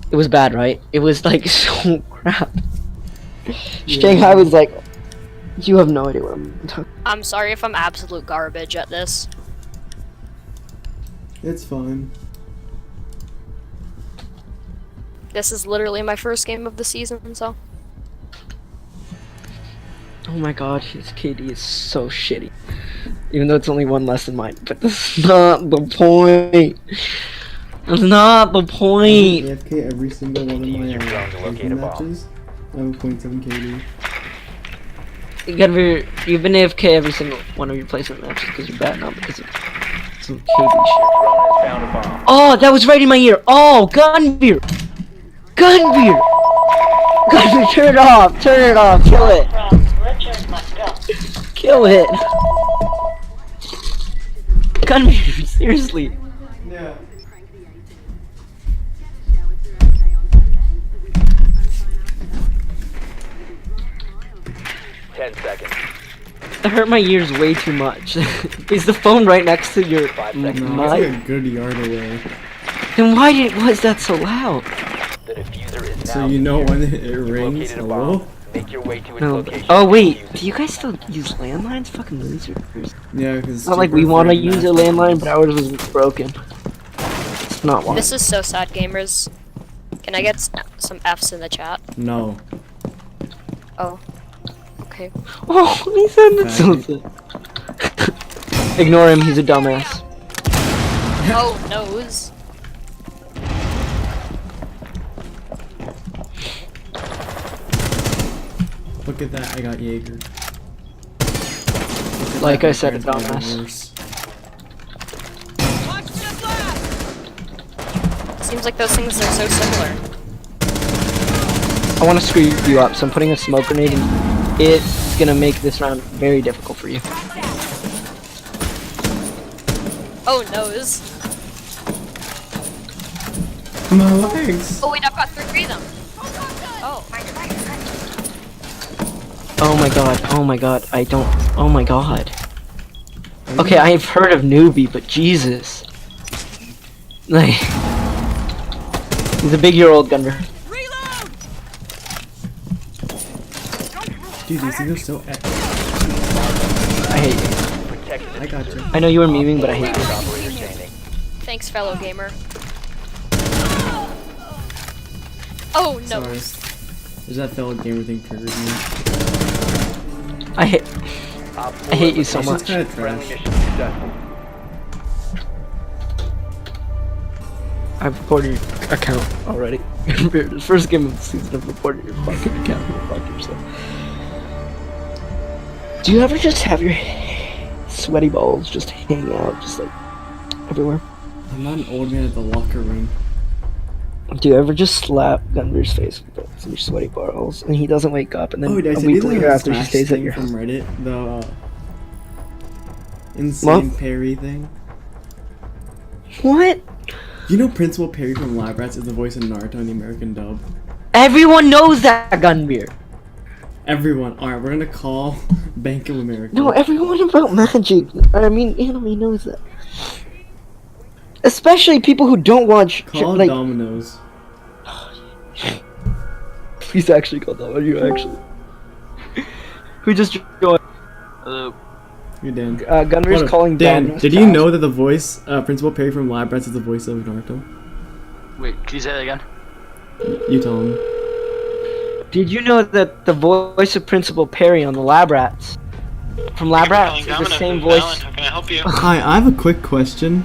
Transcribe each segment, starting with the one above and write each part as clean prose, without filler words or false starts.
It was bad, right? It was like so crap. Shanghai was like, you have no idea what I'm talking. I'm sorry if I'm absolute garbage at this. It's fine. This is literally my first game of the season, so. Oh my god, his KD is so shitty. Even though it's only one less than mine. But that's not the point. That's not the point. I AFK every single one of my matches. I have 0.7 KD. You've been AFK every single one of your placement matches because you're bad, not because of some KD shit. Oh, that was right in my ear. Oh, gun beer. Gun beer. Gun beer, turn it off. Turn it off. Kill it. Kill it. Gun beer, seriously. Yeah. That hurt my ears way too much. Is the phone right next to your mic? No, it's like a good yard away. Then why was that so loud? So you know when it rings, hello? No. Oh wait, do you guys still use landlines? Fucking losers. Yeah, because it's not like we want to use a landline, but ours was broken. It's not one. This is so sad, gamers. Can I get some F's in the chat? No. Oh. Okay. Oh, he said something. Ignore him, he's a dumbass. Oh, nose. Look at that, I got Jaeger. Like I said, a dumbass. Seems like those things are so similar. I want to screw you up, so I'm putting a smoke grenade in. It's gonna make this round very difficult for you. Oh, nose. My legs! Oh wait, I've got three of them. Oh. Oh my god, oh my god, I don't, oh my god. Okay, I've heard of Newbie, but Jesus. Like, he's a big-year-old gunner. Dude, these things are so epic. I hate you. I got you. I know you were memeing, but I hate you. Thanks, fellow gamer. Oh, no. Sorry. There's that fellow gamer thing triggered me. I hate you so much. It's kind of trash. I've reported your account already. The first game of the season, I've reported your fucking account. Fuck yourself. Do you ever just have your sweaty balls just hanging out, just like everywhere? I'm not an old man at the locker room. Do you ever just slap Gunner's face with your sweaty balls and he doesn't wake up and then did I a say week the later after he Smash stays at thing your from house? Reddit, the insane What? Perry thing? What? You know Principal Perry from Lab Rats is the voice of Naruto in the American dub? Everyone knows that, Gunbeer. Everyone. Alright, we're gonna call Bank of America. No, everyone about magic. I mean, anime knows that. Especially people who don't watch. Call like, Domino's. Please actually call that. Are you actually? Who just joined? You're Dan. Gunner's Hold on. calling Dan, Domino's did you fast. know that the voice, Principal Perry from Lab Rats is the voice of Naruto? Wait, can you say that again? You tell him. Did you know that the voice of Principal Perry on the Lab Rats from Lab Rats is the same voice? How can I help you? Hi, I have a quick question.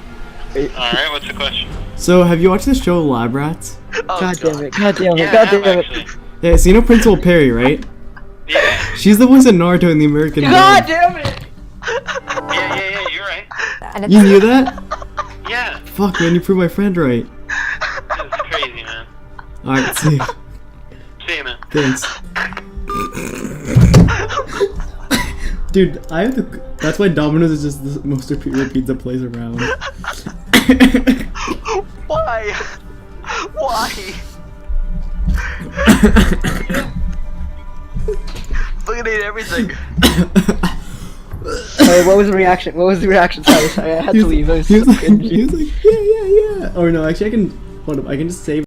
Alright, what's the question? So, have you watched the show Lab Rats? Oh, God damn it! God damn it! Yeah, God I have damn it! actually. Yeah, so you know Principal Perry, right? Yeah. She's the voice of Naruto in the American God dub. damn it! Yeah, you're right. You knew that? Yeah, Fuck, man, you proved my friend right. that's crazy, man. Alright, see you. See you, man. Thanks. Dude, I have to. That's why Domino's is just the most repeated pizza place around. Why? Why? Fucking ate everything. Sorry, what was the reaction? What was the reaction? Sorry, I had to leave. I was He was so like, cringy. yeah. Or no, actually, I can. Hold up, I can just save.